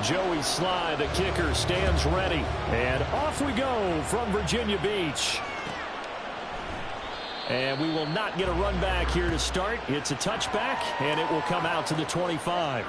Joey Sly, the kicker, stands ready. And off we go from Virginia Beach. And we will not get a run back here to start. It's a touchback, and it will come out to the 25.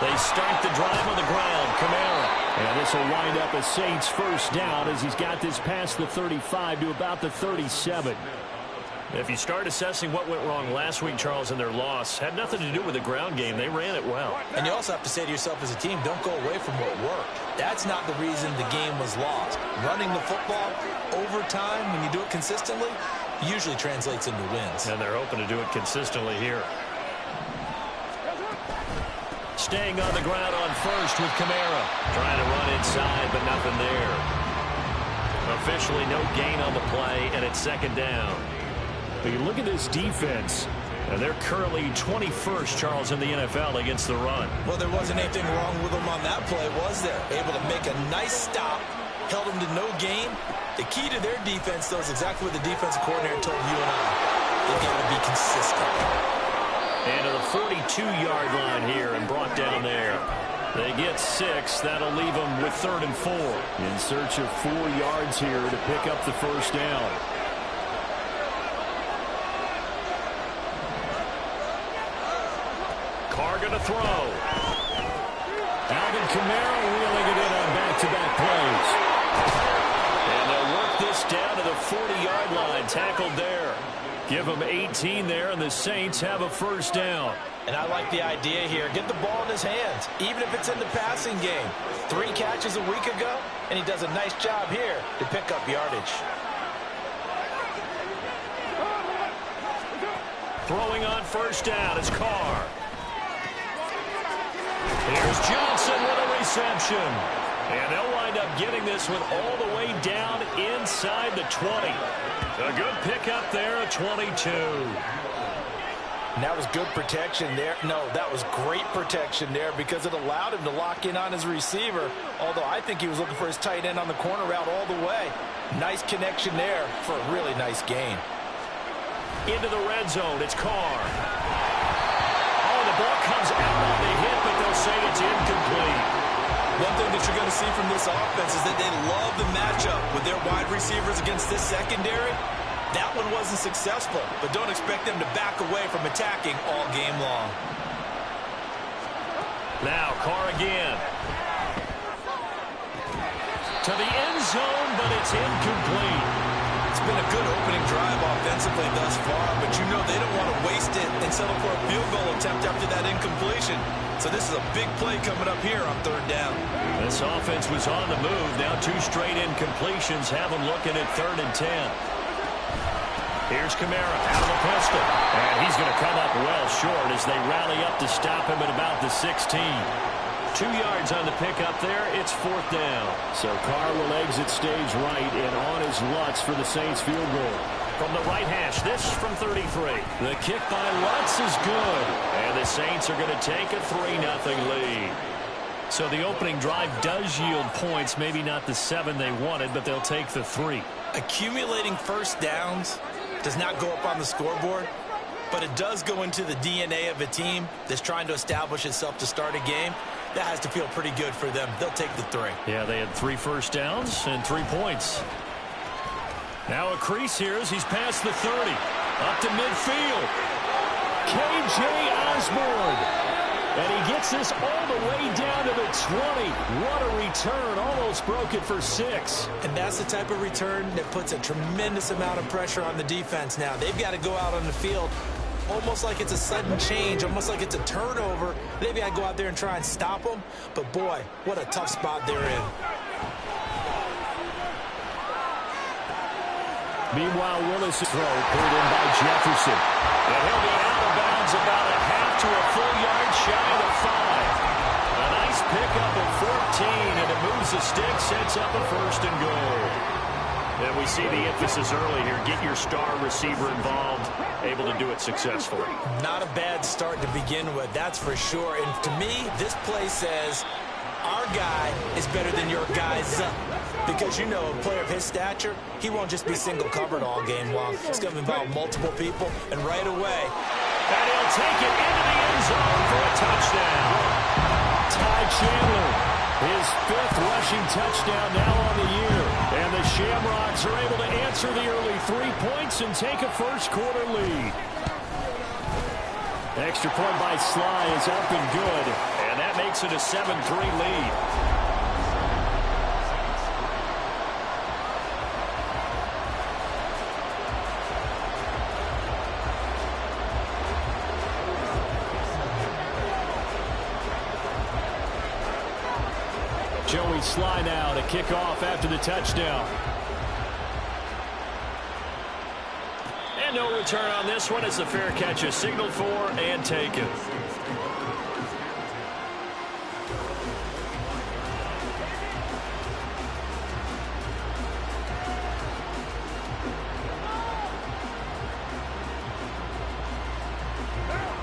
They start the drive on the ground. Kamara. And this will wind up a Saints first down as he's got this past the 35 to about the 37. If you start assessing what went wrong last week, Charles, in their loss, had nothing to do with the ground game. They ran it well. And you also have to say to yourself as a team, don't go away from what worked. That's not the reason the game was lost. Running the football over time, when you do it consistently, usually translates into wins. And they're hoping to do it consistently here. Staying on the ground on first with Kamara. Trying to run inside, but nothing there. Officially no gain on the play, and it's second down. But you look at this defense, and they're currently 21st, Charles, in the NFL against the run. Well, there wasn't anything wrong with them on that play, was there? Able to make a nice stop, held them to no gain. The key to their defense, though, is exactly what the defensive coordinator told you and I. They've got to be consistent. And to the 42-yard line here and brought down there. They get 6. That'll leave them with 3rd and 4. In search of 4 yards here to pick up the first down. Carr going to throw. Alvin Kamara wheeling it in on back-to-back plays. And they'll work this down to the 40-yard line. Tackled there. Give them 18 there, and the Saints have a first down. And I like the idea here. Get the ball in his hands, even if it's in the passing game. 3 catches a week ago, and he does a nice job here to pick up yardage. Throwing on first down is Carr. Here's Johnson with a reception. And they'll wind up getting this one all the way down inside the 20. A good pickup there at 22. And that was good protection there. No, that was great protection there because it allowed him to lock in on his receiver. Although I think he was looking for his tight end on the corner route all the way. Nice connection there for a really nice gain. Into the red zone, it's Carr. Oh, the ball comes out on the hit, but they'll say it's incomplete. One thing that you're going to see from this offense is that they love the matchup with their wide receivers against this secondary. That one wasn't successful, but don't expect them to back away from attacking all game long. Now Carr again. To the end zone, but it's incomplete. It's been a good opening drive offensively thus far, but you know they don't want to waste it and settle for a field goal attempt after that incompletion. So this is a big play coming up here on 3rd down. This offense was on the move. Now 2 straight incompletions have them looking at 3rd and 10. Here's Kamara out of the pistol. And he's going to come up well short as they rally up to stop him at about the 16. 2 yards on the pickup there. It's 4th down. So Carr will exit stage right and on his Lutz for the Saints field goal. From the right hash, this from 33. The kick by Lutz is good. And the Saints are going to take a 3-0 lead. So the opening drive does yield points. Maybe not the 7 they wanted, but they'll take the 3. Accumulating first downs does not go up on the scoreboard, but it does go into the DNA of a team that's trying to establish itself to start a game. That has to feel pretty good for them. They'll take the 3. Yeah, they had 3 first downs and 3 points. Now a crease here as he's past the 30. Up to midfield. K.J. Osborne. And he gets this all the way down to the 20. What a return. Almost broke it for 6. And that's the type of return that puts a tremendous amount of pressure on the defense now. They've got to go out on the field almost like it's a sudden change, almost like it's a turnover. They've got to go out there and try and stop them. But, boy, what a tough spot they're in. Meanwhile, Willis' throw pulled in by Jefferson. And he'll be out of bounds about a half to a full yard shy of the 5. Nice pickup at 14, and it moves the stick, sets up a first and goal. And we see the emphasis early here. Get your star receiver involved, able to do it successfully. Not a bad start to begin with, that's for sure. And to me, this play says our guy is better than your guy's. Because, you know, a player of his stature, he won't just be single covered all game long. It's going to involve multiple people, and right away. And he'll take it into the end zone for a touchdown. Ty Chandler, his 5th rushing touchdown now on the year. And the Shamrocks are able to answer the early 3 points and take a first-quarter lead. Extra point by Sly is up and good. And that makes it a 7-3 lead. Joey Sly now to kick off after the touchdown. And no return on this one as the fair catch is signaled for and taken.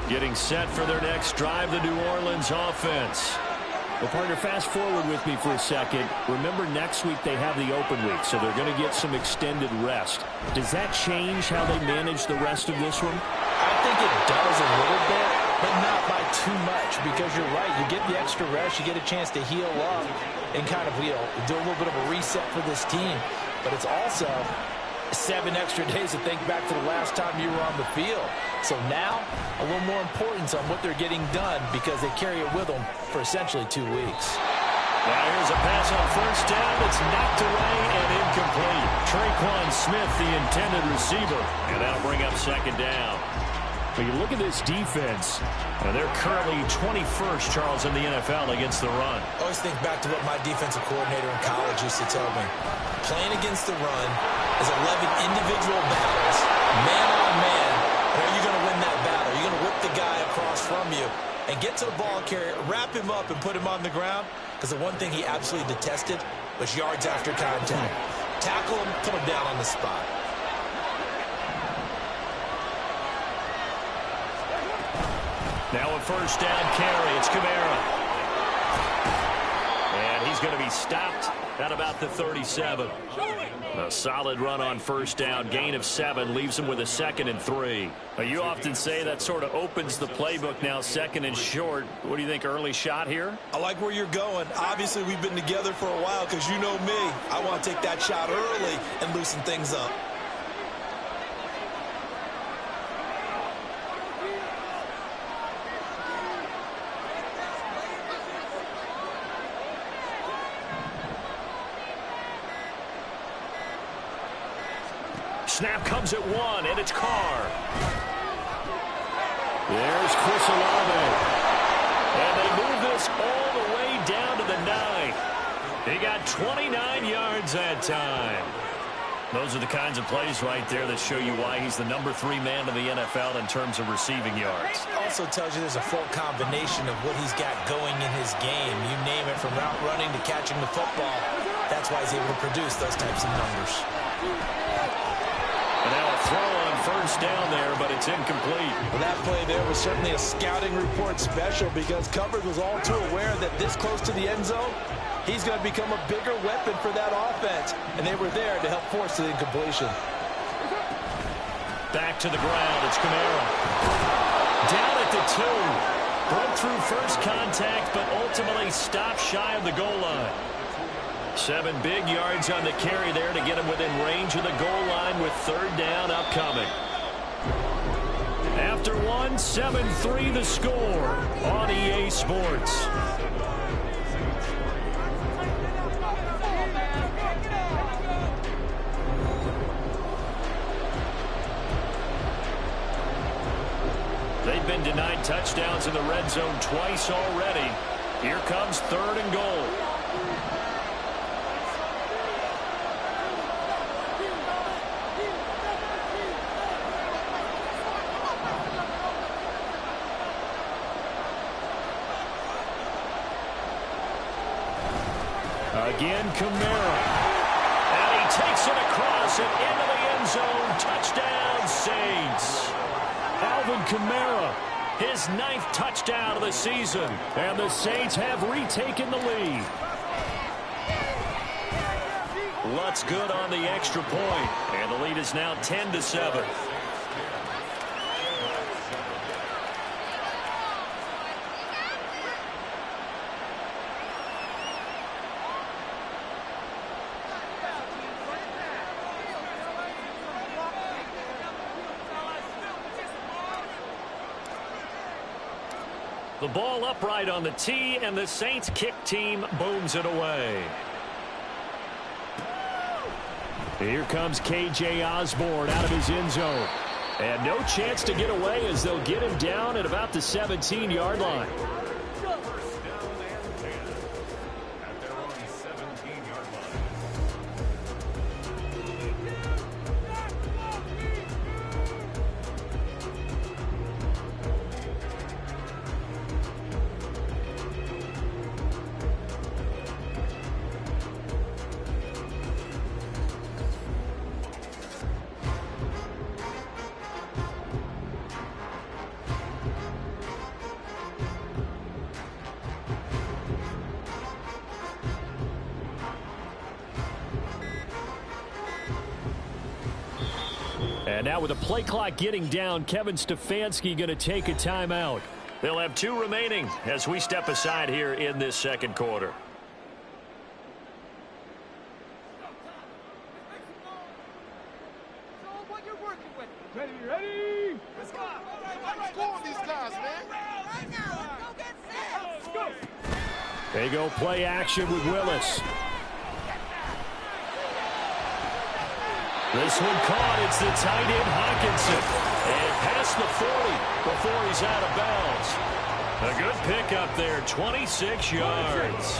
Getting set for their next drive, the New Orleans offense. Well, partner, fast forward with me for a second. Remember, next week they have the open week, so they're going to get some extended rest. Does that change how they manage the rest of this one? I think it does a little bit, but not by too much, because you're right. You get the extra rest, you get a chance to heal up and kind of, you know, do a little bit of a reset for this team. But it's also 7 extra days to think back to the last time you were on the field. So now, a little more importance on what they're getting done because they carry it with them for essentially 2 weeks. Now here's a pass on first down. It's knocked away and incomplete. Traquan Smith, the intended receiver. And that'll bring up second down. But you look at this defense, and they're currently 21st, Charles, in the NFL against the run. I always think back to what my defensive coordinator in college used to tell me. Playing against the run is 11 individual battles, man on man. And are you going to win that battle? You're going to whip the guy across from you and get to the ball carrier, wrap him up, and put him on the ground. Because the one thing he absolutely detested was yards after contact. Tackle him, put him down on the spot. Now a first down carry. It's Kamara. And he's going to be stopped at about the 37. A solid run on first down. Gain of 7 leaves him with a 2nd and 3. You often say that sort of opens the playbook now, 2nd and short. What do you think, early shot here? I like where you're going. Obviously, we've been together for a while because you know me. I want to take that shot early and loosen things up. Snap comes at 1, and it's Carr. There's Chris Olave. And they move this all the way down to the 9. He got 29 yards that time. Those are the kinds of plays right there that show you why he's the number 3 man in the NFL in terms of receiving yards. Also tells you there's a full combination of what he's got going in his game. You name it, from route running to catching the football. That's why he's able to produce those types of numbers. And now a throw on first down there, but it's incomplete. Well, that play there was certainly a scouting report special because coverage was all too aware that this close to the end zone, he's going to become a bigger weapon for that offense. And they were there to help force the incompletion. Back to the ground. It's Kamara. Down at the 2. Broke through first contact, but ultimately stopped shy of the goal line. 7 big yards on the carry there to get him within range of the goal line with third down upcoming. After 1, 7-3 the score on EA Sports. They've been denied touchdowns in the red zone twice already. Here comes 3rd and goal. Again, Kamara. And he takes it across and into the end zone. Touchdown, Saints. Alvin Kamara, his 9th touchdown of the season. And the Saints have retaken the lead. Lutz good on the extra point. And the lead is now 10-7. The ball upright on the tee, and the Saints kick team booms it away. Here comes K.J. Osborne out of his end zone. And no chance to get away as they'll get him down at about the 17-yard line. And now with the play clock getting down, Kevin Stefanski going to take a timeout. They'll have 2 remaining as we step aside here in this second quarter. Ready? Let's go. Score these guys, man. Right now, let's go get set. Let's go. They go play action with Willis. This one caught. It's the tight end Hockenson. And past the 40 before he's out of bounds. A good pickup there, 26 yards.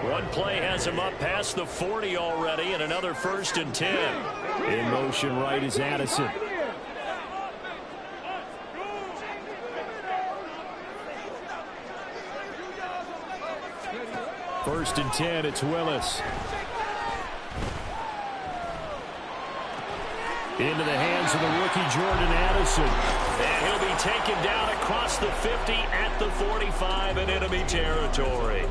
One play has him up past the 40 already, and another 1st and 10. In motion right is Addison. First and 10, it's Willis. Into the hands of the rookie Jordan Addison. And he'll be taken down across the 50 at the 45 in enemy territory.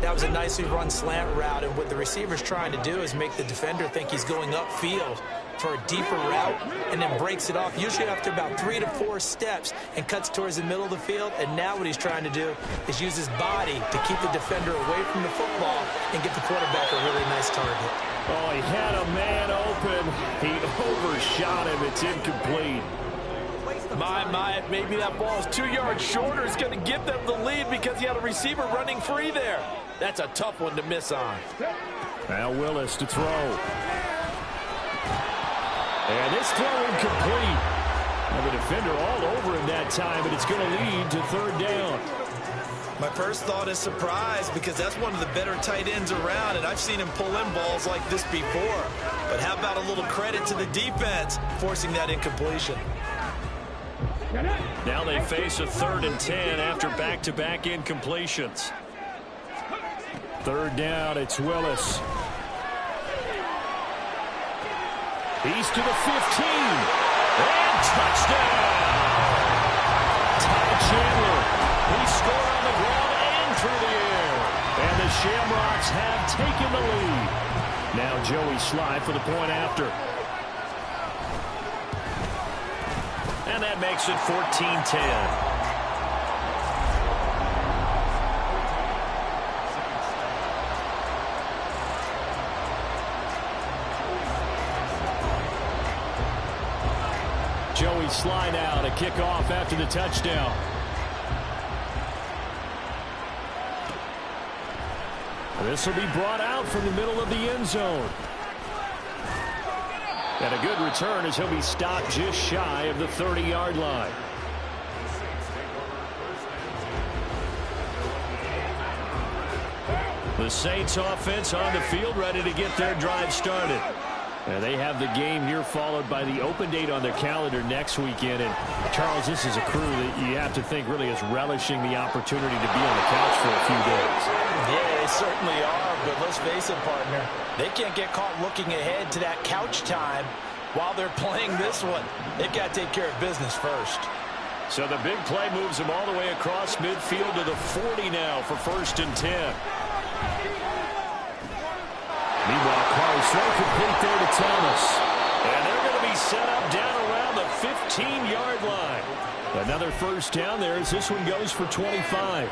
That was a nicely run slant route, and what the receiver's trying to do is make the defender think he's going upfield for a deeper route and then breaks it off, usually after about 3 to 4 steps, and cuts towards the middle of the field. And now what he's trying to do is use his body to keep the defender away from the football and get the quarterback a really nice target. Oh, he had a man open. He overshot him. It's incomplete. My, maybe that ball is 2 yards shorter. It's going to give them the lead because he had a receiver running free there. That's a tough one to miss on. Now Willis to throw. And this throw incomplete. Now the defender all over him that time, and it's going to lead to 3rd down. My first thought is surprise, because that's one of the better tight ends around, and I've seen him pull in balls like this before. But how about a little credit to the defense forcing that incompletion? Now they face a 3rd and 10 after back-to-back incompletions. 3rd down, it's Willis. He's to the 15. And touchdown! Ty Chandler. He scored on the ground and through the air. And the Shamrocks have taken the lead. Now Joey Slye for the point after. And that makes it 14-10. Joey Slye now to kick off after the touchdown. This will be brought out from the middle of the end zone. And a good return as he'll be stopped just shy of the 30-yard line. The Saints offense on the field ready to get their drive started. And they have the game here followed by the open date on their calendar next weekend. And, Charles, this is a crew that you have to think really is relishing the opportunity to be on the couch for a few days. Yeah, they certainly are, but let's face it, partner. They can't get caught looking ahead to that couch time while they're playing this one. They've got to take care of business first. So the big play moves them all the way across midfield to the 40 now for 1st and 10. Meanwhile, Carr's throw complete there to Thomas. And they're going to be set up down around the 15-yard line. Another first down there as this one goes for 25.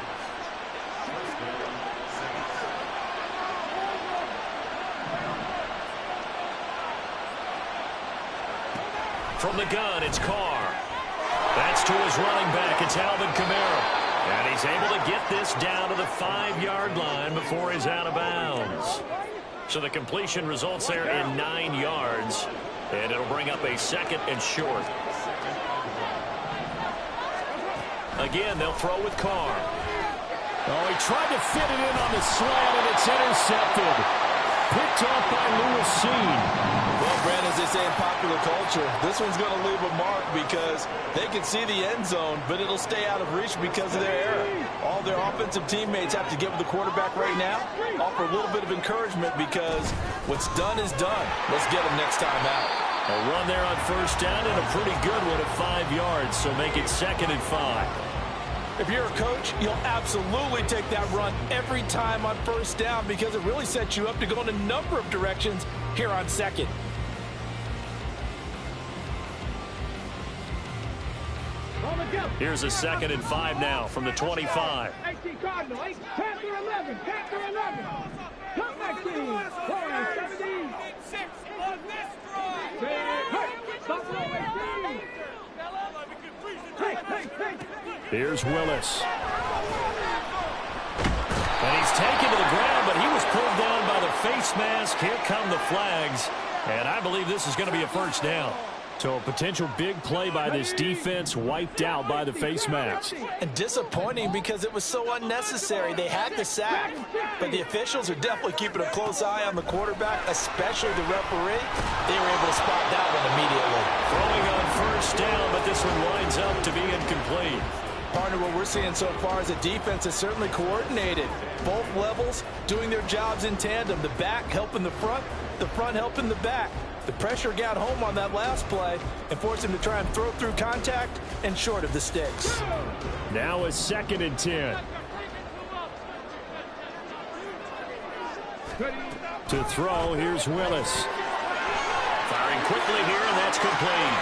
From the gun, it's Carr. That's to his running back. It's Alvin Kamara. And he's able to get this down to the 5-yard line before he's out of bounds. So the completion results there in 9 yards. And it'll bring up a 2nd and short. Again, they'll throw with Carr. Oh, he tried to fit it in on the slant, and it's intercepted. Picked off by Lewis Cine. Well, Brandon, as they say in popular culture, this one's going to leave a mark because they can see the end zone, but it'll stay out of reach because of their error. All their offensive teammates have to give the quarterback right now, offer a little bit of encouragement because what's done is done. Let's get them next time out. A run there on 1st down and a pretty good one at 5 yards, so make it 2nd and 5. If you're a coach, you'll absolutely take that run every time on 1st down because it really sets you up to go in a number of directions here on 2nd. Here's a 2nd and 5 now from the 25. Here's Willis. And he's taken to the ground, but he was pulled down by the face mask. Here come the flags. And I believe this is going to be a 1st down. So a potential big play by this defense wiped out by the face mask. And disappointing because it was so unnecessary. They had the sack, but the officials are definitely keeping a close eye on the quarterback, especially the referee. They were able to spot that one immediately. Throwing on 1st down, but this one winds up to be incomplete. Partner, what we're seeing so far is the defense is certainly coordinated. Both levels doing their jobs in tandem. The back helping the front helping the back. The pressure got home on that last play and forced him to try and throw through contact and short of the sticks. Now a 2nd and 10. To throw, here's Willis. Firing quickly here, and that's complete.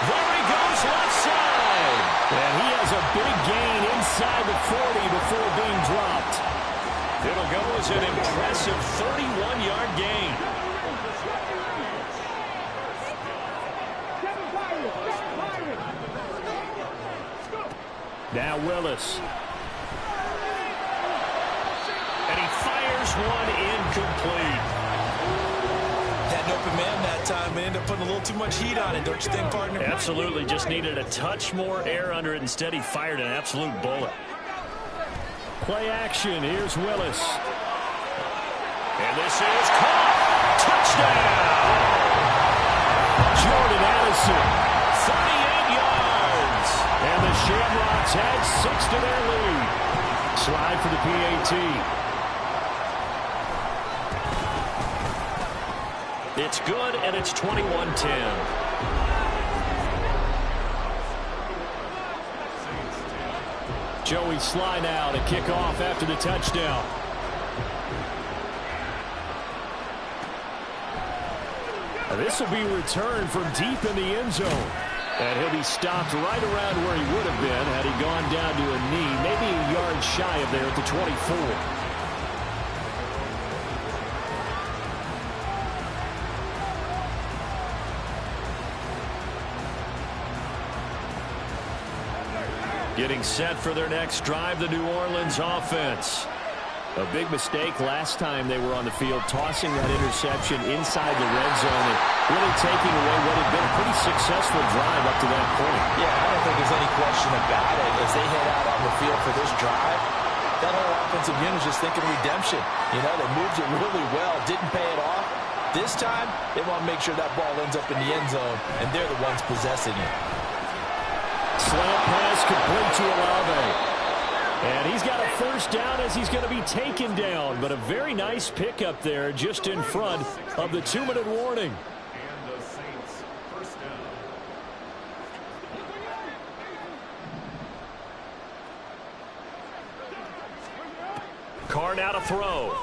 There he goes left side. And he has a big gain inside the 40 before being dropped. It'll go as an impressive 31-yard gain. Now Willis. And he fires one incomplete. Had an open man that time, and ended up putting a little too much heat on it, don't you think, partner? Absolutely. Just needed a touch more air under it. Instead, he fired an absolute bullet. Play action. Here's Willis. And this is caught. Touchdown! Jordan Addison. 38 yards. And the Shamrocks had 6 to their lead. Slide for the PAT. It's good, and it's 21-10. Joey Sly now to kick off after the touchdown. This will be returned from deep in the end zone. And he'll be stopped right around where he would have been had he gone down to a knee, maybe a yard shy of there at the 24. Getting set for their next drive, the New Orleans offense. A big mistake last time they were on the field, tossing that interception inside the red zone and really taking away what had been a pretty successful drive up to that point. Yeah, I don't think there's any question about it. As they head out on the field for this drive, that whole offensive unit is just thinking redemption. You know, they moved it really well, didn't pay it off. This time, they want to make sure that ball ends up in the end zone, and they're the ones possessing it. Slant pass complete to Olave. And he's got a first down as he's going to be taken down. But a very nice pickup there just in front of the 2-minute warning. Carr now to throw.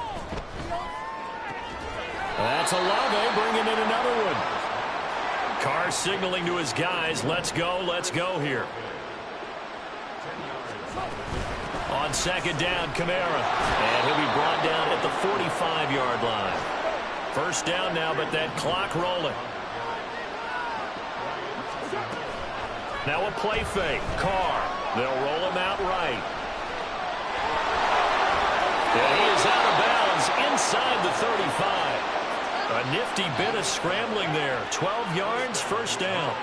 That's Olave bringing in another one. Carr signaling to his guys, let's go here. On second down, Kamara. And he'll be brought down at the 45-yard line. First down now, but that clock rolling. Now a play fake. Carr. They'll roll him out right. And he is out of bounds inside the 35. A nifty bit of scrambling there. 12 yards, first down.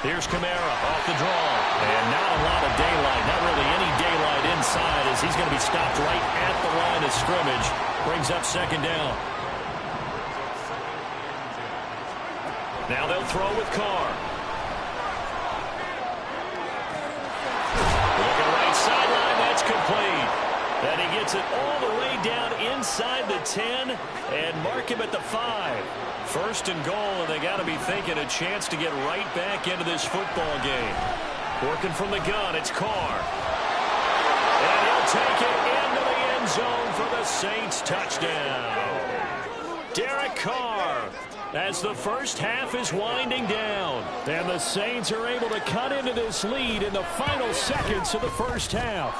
Here's Kamara off the draw. And not a lot of daylight. Not really any daylight inside as he's going to be stopped right at the line of scrimmage. Brings up second down. Now they'll throw with Carr. Looking right sideline. That's complete. And he gets it all the way down inside the 10 and mark him at the 5. First and goal, and they got to be thinking a chance to get right back into this football game. Working from the gun, it's Carr. And he'll take it into the end zone for the Saints touchdown. Derek Carr, as the first half is winding down. And the Saints are able to cut into this lead in the final seconds of the first half.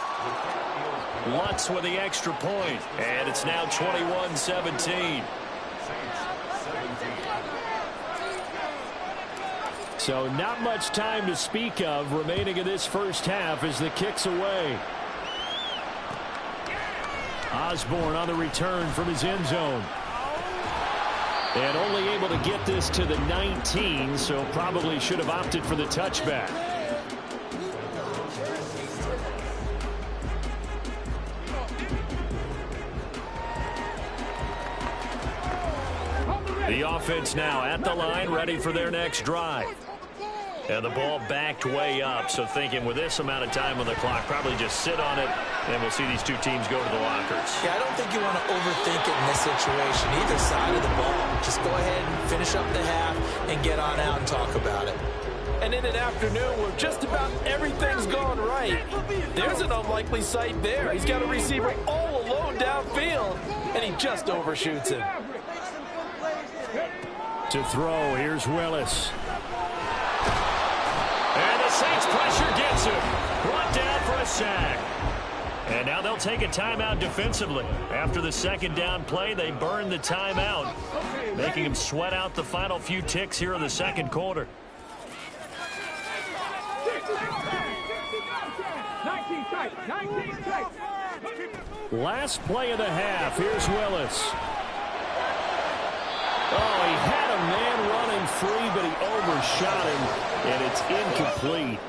Lutz with the extra point, and it's now 21-17. So not much time to speak of remaining in this first half as the kick's away. Osborne on the return from his end zone. And only able to get this to the 19, so probably should have opted for the touchback. The offense now at the line, ready for their next drive. And the ball backed way up, so thinking with this amount of time on the clock, probably just sit on it, and we'll see these two teams go to the lockers. Yeah, I don't think you want to overthink it in this situation. Either side of the ball. Just go ahead and finish up the half and get on out and talk about it. And in an afternoon where just about everything's gone right, there's an unlikely sight there. He's got a receiver all alone downfield, and he just overshoots him. To throw, here's Willis. And the Saints pressure gets him. Brought down for a sack. And now they'll take a timeout defensively. After the second down play, they burn the timeout, making him sweat out the final few ticks here in the second quarter. Last play of the half. Here's Willis. Oh, he had a man running free, but he overshot him, and it's incomplete.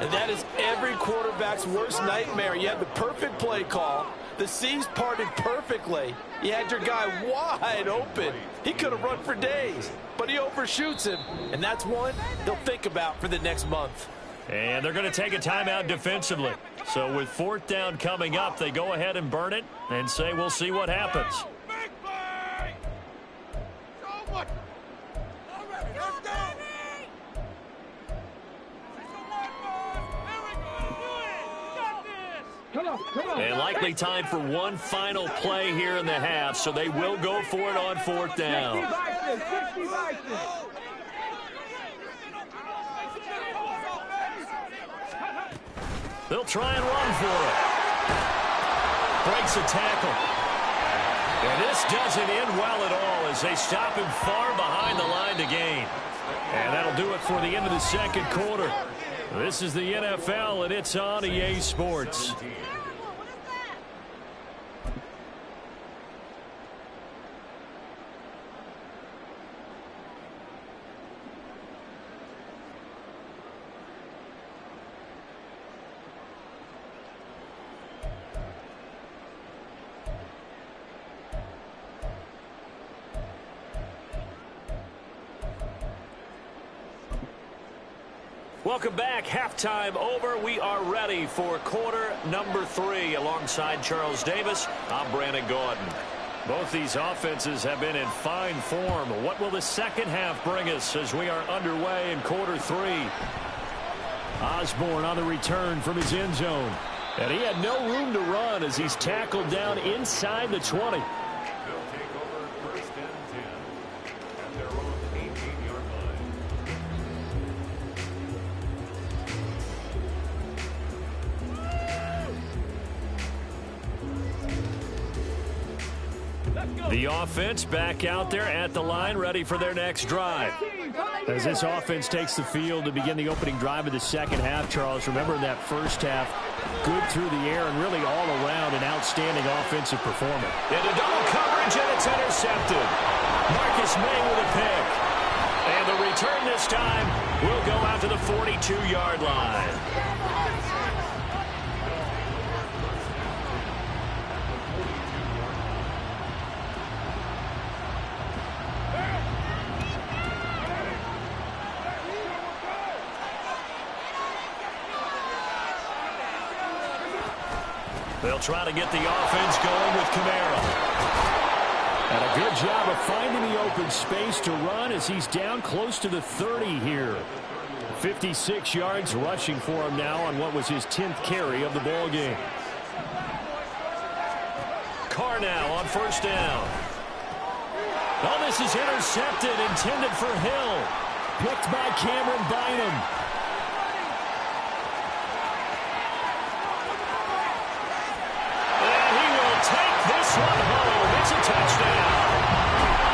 And that is every quarterback's worst nightmare. You had the perfect play call. The seams parted perfectly. You had your guy wide open. He could have run for days, but he overshoots him, and that's one they'll think about for the next month. And they're going to take a timeout defensively. So with fourth down coming up, they go ahead and burn it and say we'll see what happens. And likely time for one final play here in the half, so they will go for it on fourth down. They'll try and run for it. Breaks a tackle. And this doesn't end well at all as they stop him far behind the line to gain. And that'll do it for the end of the second quarter. This is the NFL, and it's on EA Sports. Welcome back. Halftime over. We are ready for quarter number 3. Alongside Charles Davis, I'm Brandon Gaudin. Both these offenses have been in fine form. What will the second half bring us as we are underway in quarter 3? Osborne on the return from his end zone. And he had no room to run as he's tackled down inside the 20. The offense back out there at the line, ready for their next drive. As this offense takes the field to begin the opening drive of the second half, Charles, remember in that first half, good through the air and really all around an outstanding offensive performance. Into double coverage, and it's intercepted. Marcus May with a pick. And the return this time will go out to the 42-yard line. They'll try to get the offense going with Kamara. And a good job of finding the open space to run as he's down close to the 30 here. 56 yards rushing for him now on what was his 10th carry of the ball game. Carr now on first down. Oh, this is intercepted, intended for Hill. Picked by Cameron Bynum. It's a touchdown.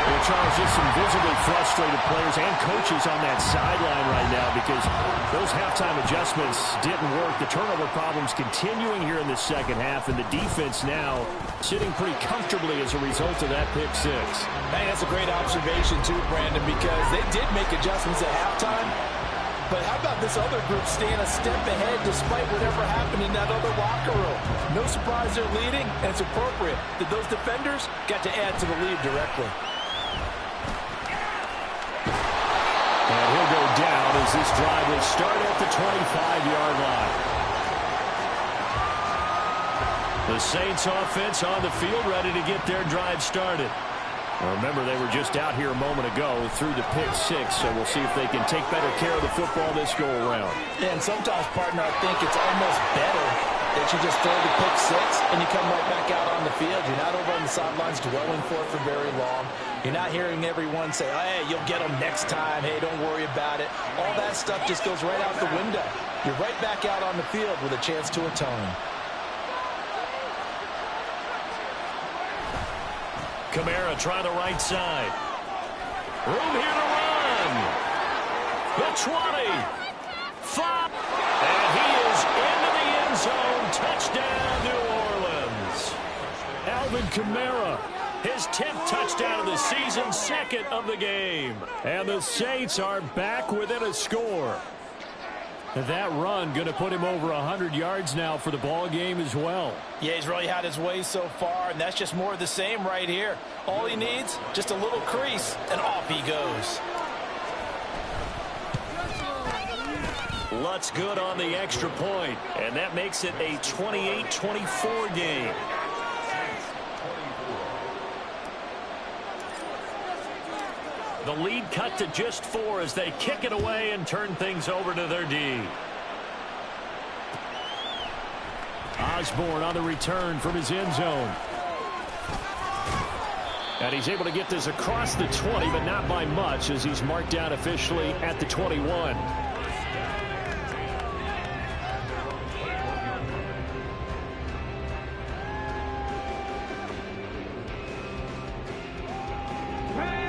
Well, Charles, just some visibly frustrated players and coaches on that sideline right now because those halftime adjustments didn't work. The turnover problems continuing here in the second half, and the defense now sitting pretty comfortably as a result of that pick six. Hey, that's a great observation too, Brandon, because they did make adjustments at halftime. But how about this other group staying a step ahead despite whatever happened in that other locker room? No surprise they're leading, and it's appropriate that those defenders got to add to the lead directly. And he'll go down as this drive will start at the 25-yard line. The Saints offense on the field ready to get their drive started. Remember, they were just out here a moment ago through the pick six, so we'll see if they can take better care of the football this go-around. Yeah, and sometimes, partner, I think it's almost better that you just throw the pick six and you come right back out on the field. You're not over on the sidelines dwelling for it for very long. You're not hearing everyone say, hey, you'll get them next time. Hey, don't worry about it. All that stuff just goes right out the window. You're right back out on the field with a chance to atone. Kamara try the right side. Room here to run. The 20. 5. And he is into the end zone. Touchdown, New Orleans. Alvin Kamara, his 10th touchdown of the season, second of the game. And the Saints are back within a score. That run going to put him over 100 yards now for the ball game as well. Yeah, he's really had his way so far, and that's just more of the same right here. All he needs, just a little crease, and off he goes. Lutz good on the extra point, and that makes it a 28-24 game. The lead cut to just 4 as they kick it away and turn things over to their D. Osborne on the return from his end zone. And he's able to get this across the 20, but not by much as he's marked down officially at the 21.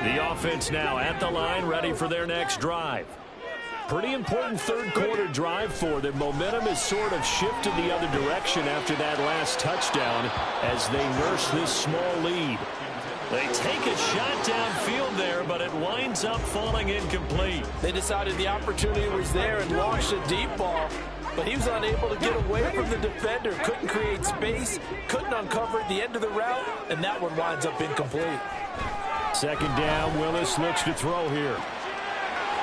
The offense now at the line, ready for their next drive. Pretty important third quarter drive for them. Momentum has sort of shifted the other direction after that last touchdown as they nurse this small lead. They take a shot downfield there, but it winds up falling incomplete. They decided the opportunity was there and launched a deep ball, but he was unable to get away from the defender. Couldn't create space, couldn't uncover the end of the route, and that one winds up incomplete. Second down, Willis looks to throw here.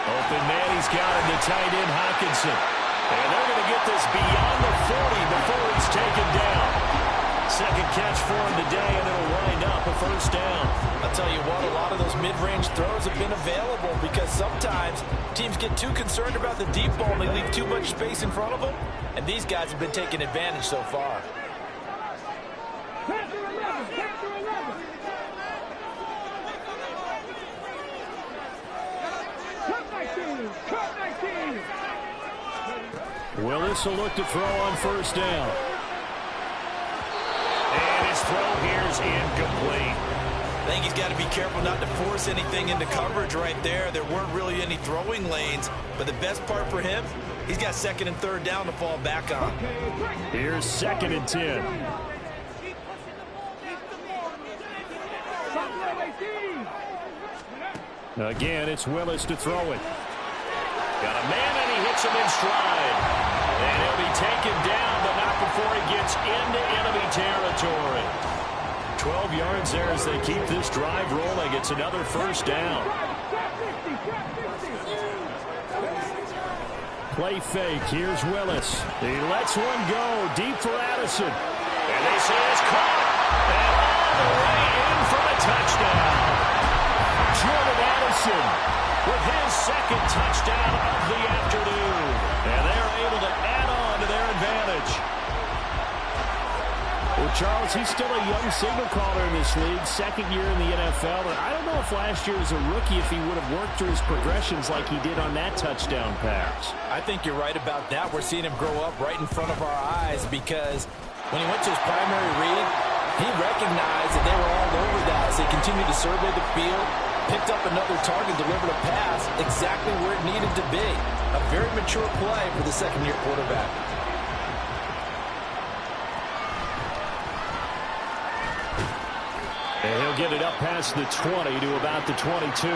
Open man, he's got him to tight end Hockenson. And they're going to get this beyond the 40 before he's taken down. Second catch for him today, and it'll wind up a first down. I'll tell you what, a lot of those mid-range throws have been available because sometimes teams get too concerned about the deep ball and they leave too much space in front of them, and these guys have been taking advantage so far. Willis will look to throw on first down. And his throw here's incomplete. I think he's got to be careful not to force anything into coverage right there. There weren't really any throwing lanes, but the best part for him, he's got second and third down to fall back on. Here's second and 10. Again, it's Willis to throw it. Got a man, and he hits him in stride. And he'll be taken down, but not before he gets into enemy territory. 12 yards there as they keep this drive rolling. It's another first down. Play fake. Here's Willis. He lets one go deep for Addison. And they say it's caught. And all the way in for the touchdown. Jordan Addison with his second touchdown of the afternoon. And they're able to add on to their advantage. Well, Charles, he's still a young signal caller in this league, second year in the NFL. And I don't know if last year as a rookie, if he would have worked through his progressions like he did on that touchdown pass. I think you're right about that. We're seeing him grow up right in front of our eyes because when he went to his primary read, he recognized that they were all over that as they continued to survey the field, picked up another target, delivered a pass exactly where it needed to be. A very mature play for the second-year quarterback. And he'll get it up past the 20 to about the 22.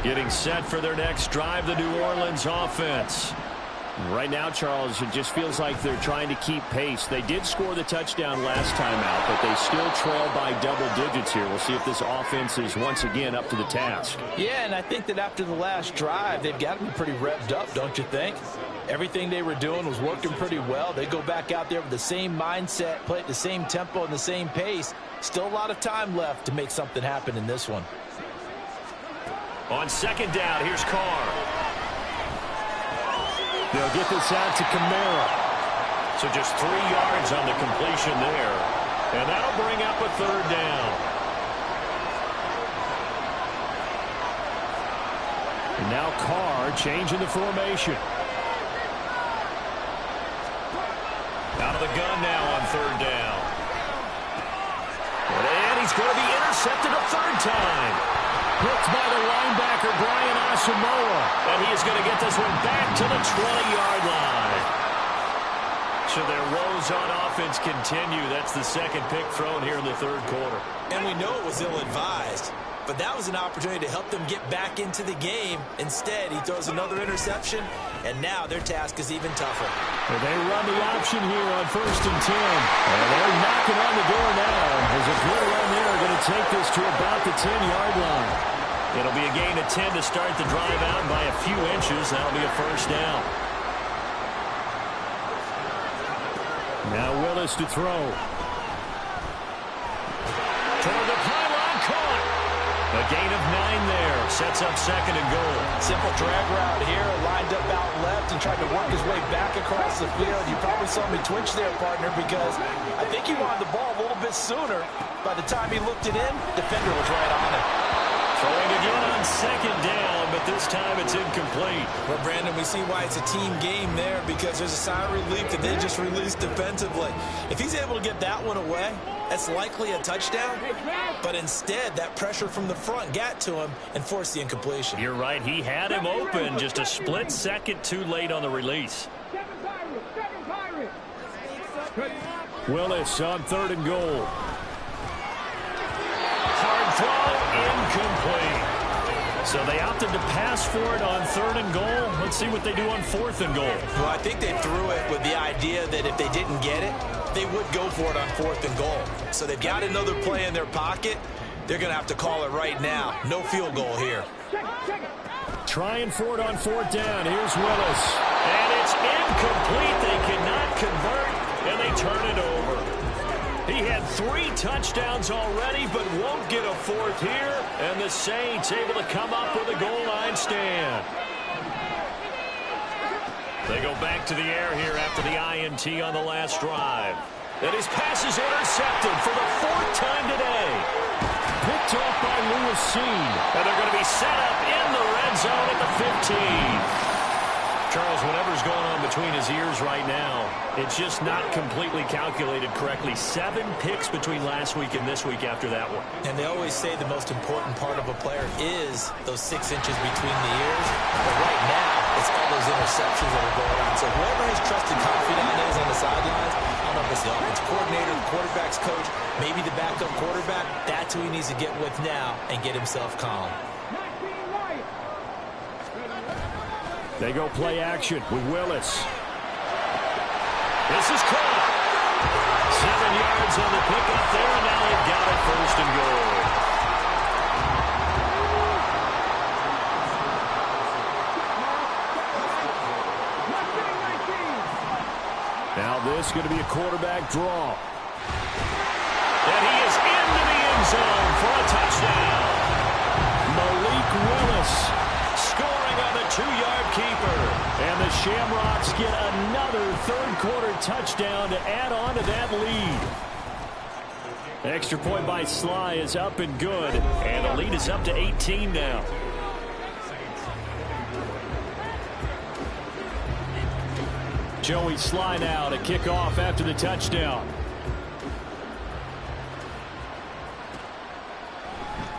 Getting set for their next drive, the New Orleans offense. Right now, Charles, it just feels like they're trying to keep pace. They did score the touchdown last time out, but they still trail by double digits here. We'll see if this offense is once again up to the task. Yeah, and I think that after the last drive, they've got to be pretty revved up, don't you think? Everything they were doing was working pretty well. They go back out there with the same mindset, play at the same tempo and the same pace. Still a lot of time left to make something happen in this one. On second down, here's Carr. They'll get this out to Kamara. So just 3 yards on the completion there. And that'll bring up a third down. And now Carr changing the formation. Out of the gun now on third down. And he's going to be intercepted a third time. Hooked by the linebacker, Brian Asamoah. And he is going to get this one back to the 20-yard line. So their woes on offense continue. That's the second pick thrown here in the third quarter. And we know it was ill-advised, but that was an opportunity to help them get back into the game. Instead, he throws another interception, and now their task is even tougher. Well, they run the option here on first and 10. And they're knocking on the door now. There's a good run there, going to take this to about the 10-yard line. It'll be a gain of 10 to start the drive out by a few inches. That'll be a first down. Now Willis to throw. Toward the pylon, caught. A gain of 9 there. Sets up second and goal. Simple drag route here. Lined up out left and tried to work his way back across the field. You probably saw me twitch there, partner, because I think he wanted the ball a little bit sooner. By the time he looked it in, defender was right on it. Throwing again on second down, but this time it's incomplete. Well, Brandon, we see why it's a team game there because there's a sigh of relief that they just released defensively. If he's able to get that one away, that's likely a touchdown. But instead, that pressure from the front got to him and forced the incompletion. You're right. He had him open, just a split second too late on the release. Willis on third and goal. Hard throw, incomplete. So they opted to pass for it on 3rd and goal. Let's see what they do on 4th and goal. Well, I think they threw it with the idea that if they didn't get it, they would go for it on 4th and goal. So they've got another play in their pocket. They're going to have to call it right now. No field goal here. Trying for it on 4th down. Here's Willis. And it's incomplete. They cannot convert, and they turn it over. He had 3 touchdowns already, but won't get a 4th here. And the Saints able to come up with a goal line stand. They go back to the air here after the INT on the last drive. And his pass is intercepted for the 4th time today. Picked off by Lewis Cine. And they're going to be set up in the red zone at the 15. Charles, whatever's going on between his ears right now, it's just not completely calculated correctly. 7 picks between last week and this week after that one. And they always say the most important part of a player is those 6 inches between the ears. But right now, it's all those interceptions that are going on. So whoever his trusted confidant is on the sidelines, I don't know if it's the offensive coordinator, the quarterback's coach, maybe the backup quarterback, that's who he needs to get with now and get himself calm. They go play action with Willis. This is caught. 7 yards on the pickup there, and now they've got it 1st and goal. Now this is going to be a quarterback draw. And he is into the end zone for a touchdown. Malik Willis scoring on the 2-yard keeper. And the Shamrocks get another 3rd-quarter touchdown to add on to that lead. Extra point by Sly is up and good. And the lead is up to 18 now. Joey Sly now to kick off after the touchdown.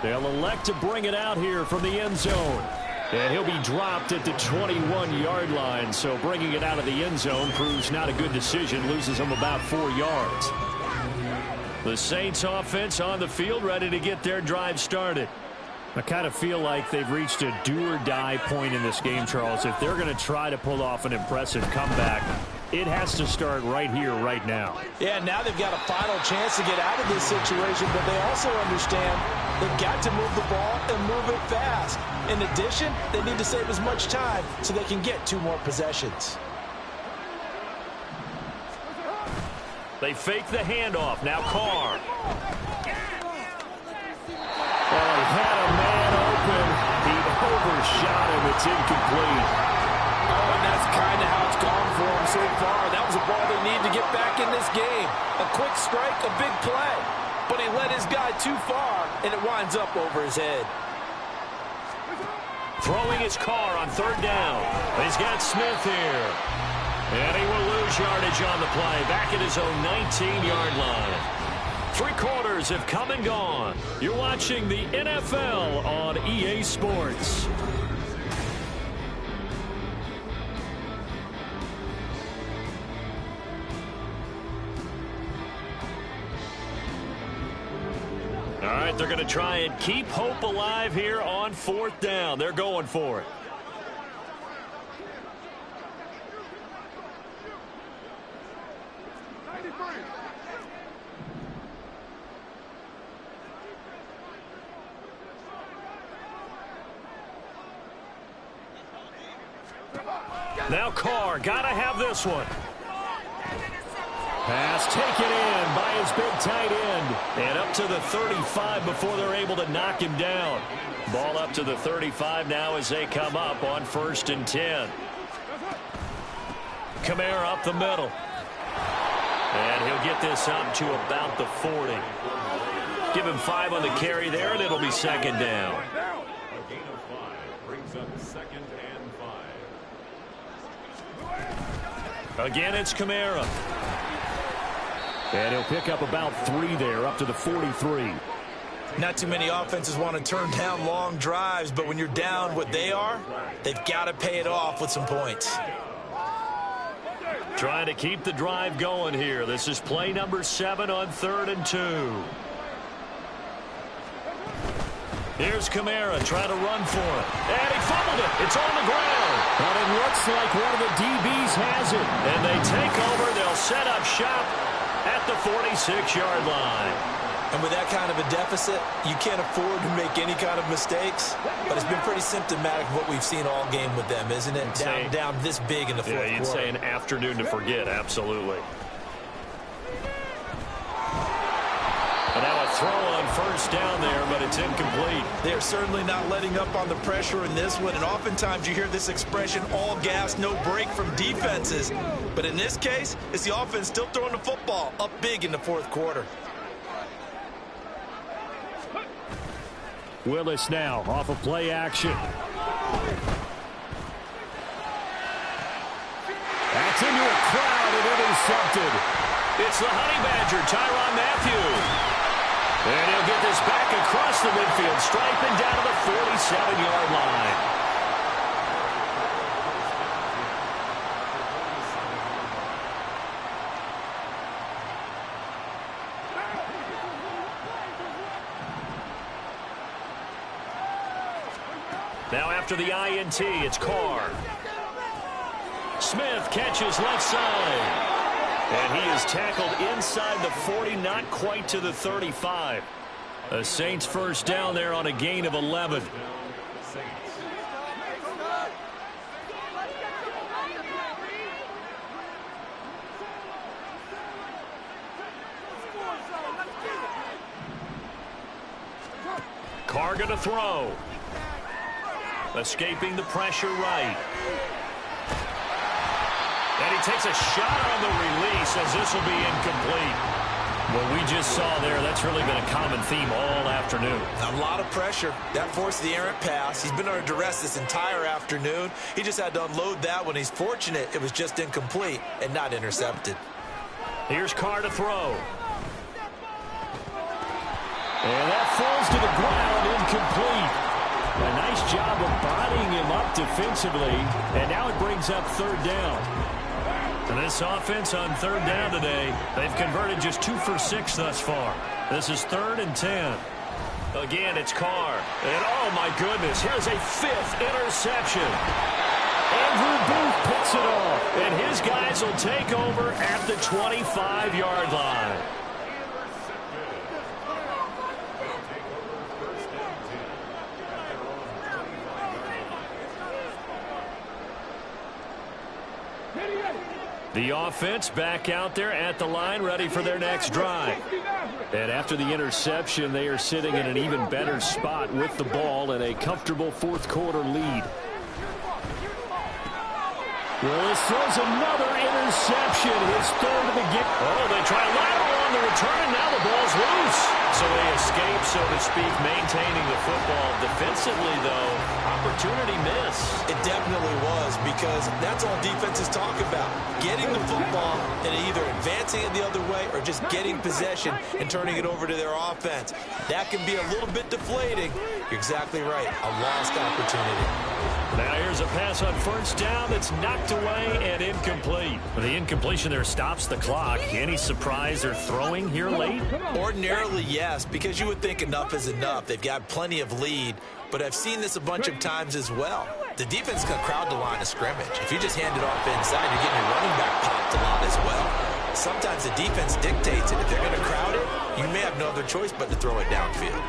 They'll elect to bring it out here from the end zone. And he'll be dropped at the 21-yard line. So bringing it out of the end zone proves not a good decision. Loses him about 4 yards. The Saints offense on the field ready to get their drive started. I kind of feel like they've reached a do-or-die point in this game, Charles. If they're going to try to pull off an impressive comeback, it has to start right here, right now. Yeah, now they've got a final chance to get out of this situation, but they also understand they've got to move the ball and move it fast. In addition, they need to save as much time so they can get 2 more possessions. They fake the handoff. Now Carr. Oh, he had a man open. He overshot him. It's incomplete. Oh, and that's kind of how it's gone for him so far. That was a ball they need to get back in this game. A quick strike, a big play. But he led his guy too far, and it winds up over his head. Throwing his Carr on 3rd down. He's got Smith here. And he will lose yardage on the play. Back at his own 19-yard line. 3 quarters have come and gone. You're watching the NFL on EA Sports. All right, they're going to try and keep hope alive here on 4th down. They're going for it. Now Carr, got to have this one. Pass taken in by his big tight end. And up to the 35 before they're able to knock him down. Ball up to the 35 now as they come up on 1st and 10. Kamara up the middle. And he'll get this up to about the 40. Give him 5 on the carry there, and it'll be 2nd down. A gain of 5 brings up 2nd and 5. Again, it's Kamara. And he'll pick up about 3 there, up to the 43. Not too many offenses want to turn down long drives, but when you're down what they are, they've got to pay it off with some points. Trying to keep the drive going here. This is play number 7 on 3rd and 2. Here's Kamara trying to run for it. And he fumbled it. It's on the ground. But it looks like one of the DBs has it. And they take over. They'll set up shop at the 46-yard line. And with that kind of a deficit, you can't afford to make any kind of mistakes. But it's been pretty symptomatic of what we've seen all game with them, isn't it? Down this big in the fourth quarter. Yeah, you'd say an afternoon to forget, absolutely. And now a throw on first down there, but it's incomplete. They're certainly not letting up on the pressure in this one. And oftentimes you hear this expression, all gas, no break from defenses. But in this case, it's the offense still throwing the football up big in the fourth quarter. Willis now off of play action. That's into a crowd and intercepted. It's the Honey Badger, Tyrann Mathieu. And he'll get this back across the midfield stripe and down to the 47-yard line. Now after the INT, it's Carr. Smith catches left side. And he is tackled inside the 40, not quite to the 35. The Saints first down there on a gain of 11. Carr gonna throw. Escaping the pressure right. And he takes a shot on the release as this will be incomplete. What we just saw there, that's really been a common theme all afternoon. A lot of pressure. That forced the errant pass. He's been under duress this entire afternoon. He just had to unload that one. He's fortunate it was just incomplete and not intercepted. Here's Carr to throw. And that falls to the ground, incomplete. A nice job of bodying him up defensively. And now it brings up third down. And this offense on third down today, they've converted just 2 for 6 thus far. This is 3rd and 10. Again, it's Carr. And oh my goodness, here's a 5th interception. Andrew Booth picks it off. And his guys will take over at the 25-yard line. The offense back out there at the line, ready for their next drive. And after the interception, they are sitting in an even better spot with the ball and a comfortable fourth quarter lead. Willis throws another interception, his 3rd of the game. Oh, they try a lateral on the return, and now the ball's loose. So they escape, so to speak, maintaining the football. Defensively, though, opportunity miss. It definitely was, because that's all defenses talk about. Getting the football and either advancing it the other way or just getting possession and turning it over to their offense. That can be a little bit deflating. You're exactly right. A lost opportunity. Now here's a pass on first down that's knocked away and incomplete. The incompletion there stops the clock. Any surprise they're throwing here late? Ordinarily, yes, because you would think enough is enough. They've got plenty of lead, but I've seen this a bunch of times as well. The defense can crowd the line of scrimmage. If you just hand it off inside, you're getting your running back popped a lot as well. Sometimes the defense dictates it. If they're going to crowd it, you may have no other choice but to throw it downfield.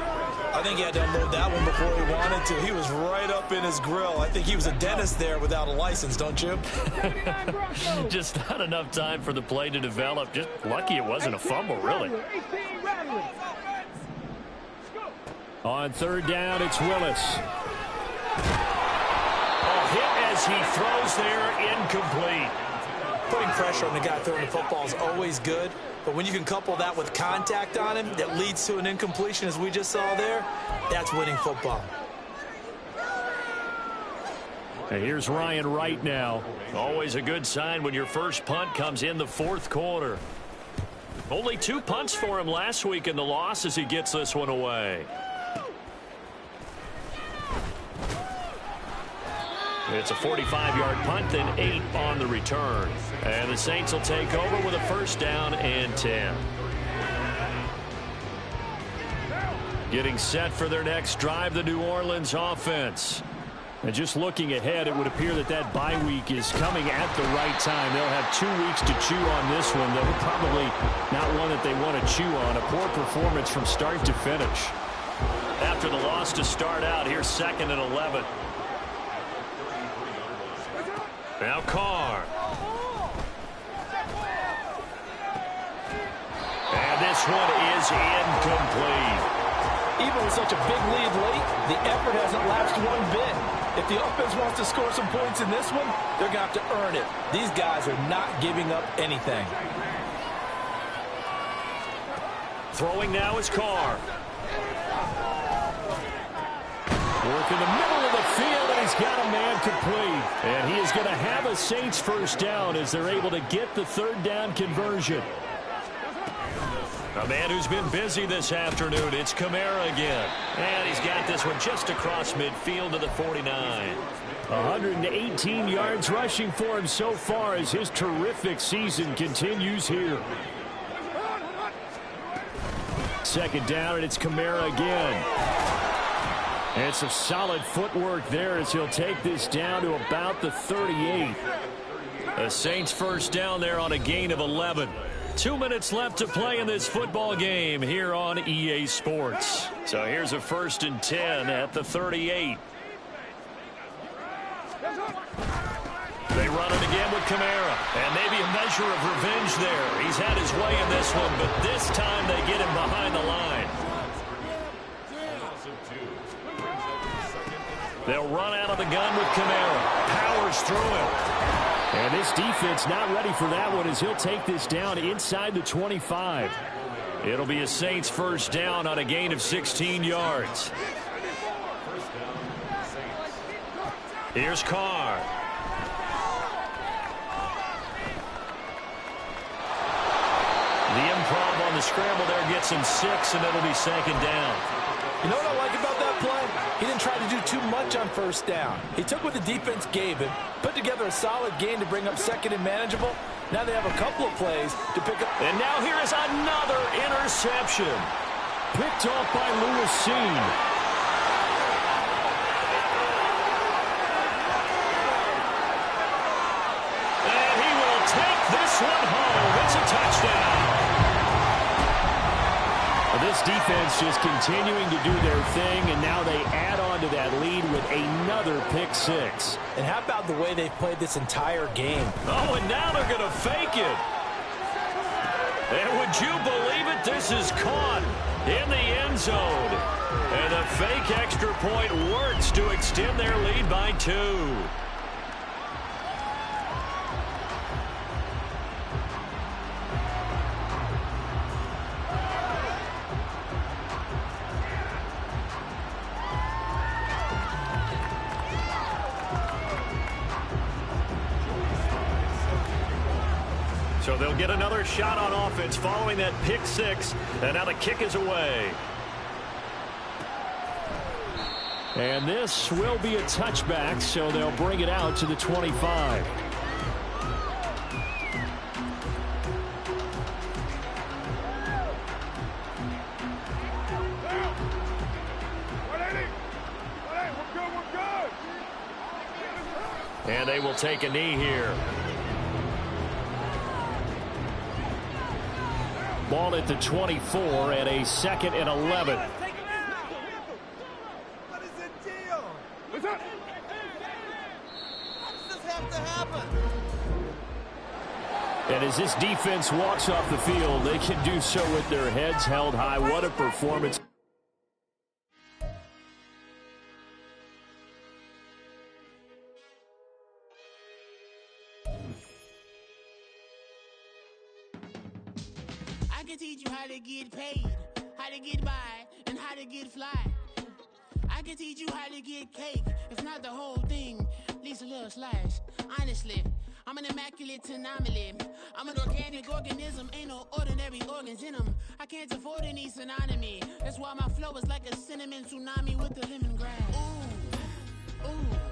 I think he had to unload that one before he wanted to. He was right up in his grill. I think he was a dentist there without a license, don't you? Just not enough time for the play to develop. Just lucky it wasn't a fumble, really. On third down, it's Willis. A hit as he throws there, incomplete. Putting pressure on the guy throwing the football is always good, but when you can couple that with contact on him that leads to an incompletion, as we just saw there, that's winning football. And here's Ryan Wright now. Always a good sign when your first punt comes in the fourth quarter. Only 2 punts for him last week in the loss as he gets this one away. It's a 45-yard punt, then 8 on the return. And the Saints will take over with a first down and 10. Getting set for their next drive, the New Orleans offense. And just looking ahead, it would appear that that bye week is coming at the right time. They'll have 2 weeks to chew on this one, though probably not one that they want to chew on. A poor performance from start to finish. After the loss to start out, here's 2nd and 11. Now Carr. And this one is incomplete. Even with such a big lead late, the effort hasn't lapsed one bit. If the offense wants to score some points in this one, they're going to have to earn it. These guys are not giving up anything. Throwing now is Carr. Work in the middle of the field, and he's got a man complete. And he is going to have a Saints first down as they're able to get the 3rd down conversion. A man who's been busy this afternoon, it's Kamara again. And he's got this one just across midfield to the 49. 118 yards rushing for him so far as his terrific season continues here. 2nd down, and it's Kamara again. And some solid footwork there as he'll take this down to about the 38. The Saints first down there on a gain of 11. 2 minutes left to play in this football game here on EA Sports. So here's a 1st and 10 at the 38. They run it again with Kamara. And maybe a measure of revenge there. He's had his way in this one, but this time they get him behind the line. They'll run out of the gun with Kamara. Powers through him. And this defense not ready for that one as he'll take this down inside the 25. It'll be a Saints first down on a gain of 16 yards. Here's Carr. The improv on the scramble there gets him 6, and it'll be 2nd down. You know what I like about that play? He didn't try to do too much on 1st down. He took what the defense gave him, put together a solid game to bring up 2nd and manageable. Now they have a couple of plays to pick up. And now here is another interception. Picked off by Lewis Cine. And he will take this one home. It's a touchdown. This defense just continuing to do their thing, and now they add on to that lead with another pick 6. And how about the way they've played this entire game? Oh, and now they're going to fake it. And would you believe it? This is caught in the end zone. And the fake extra point works to extend their lead by 2. So they'll get another shot on offense following that pick 6. And now the kick is away. And this will be a touchback, so they'll bring it out to the 25. And they will take a knee here. Ball at the 24 and a 2nd and 11. What is the deal? What's up? How does this have to happen? And as this defense walks off the field, they can do so with their heads held high. What a performance. I can teach you how to get paid, how to get by, and how to get fly. I can teach you how to get cake, if not the whole thing, at least a little slice. Honestly, I'm an immaculate anomaly. I'm an organic organism, ain't no ordinary organs in them. I can't afford any synonymy. That's why my flow is like a cinnamon tsunami with the lemongrass. Ooh, ooh.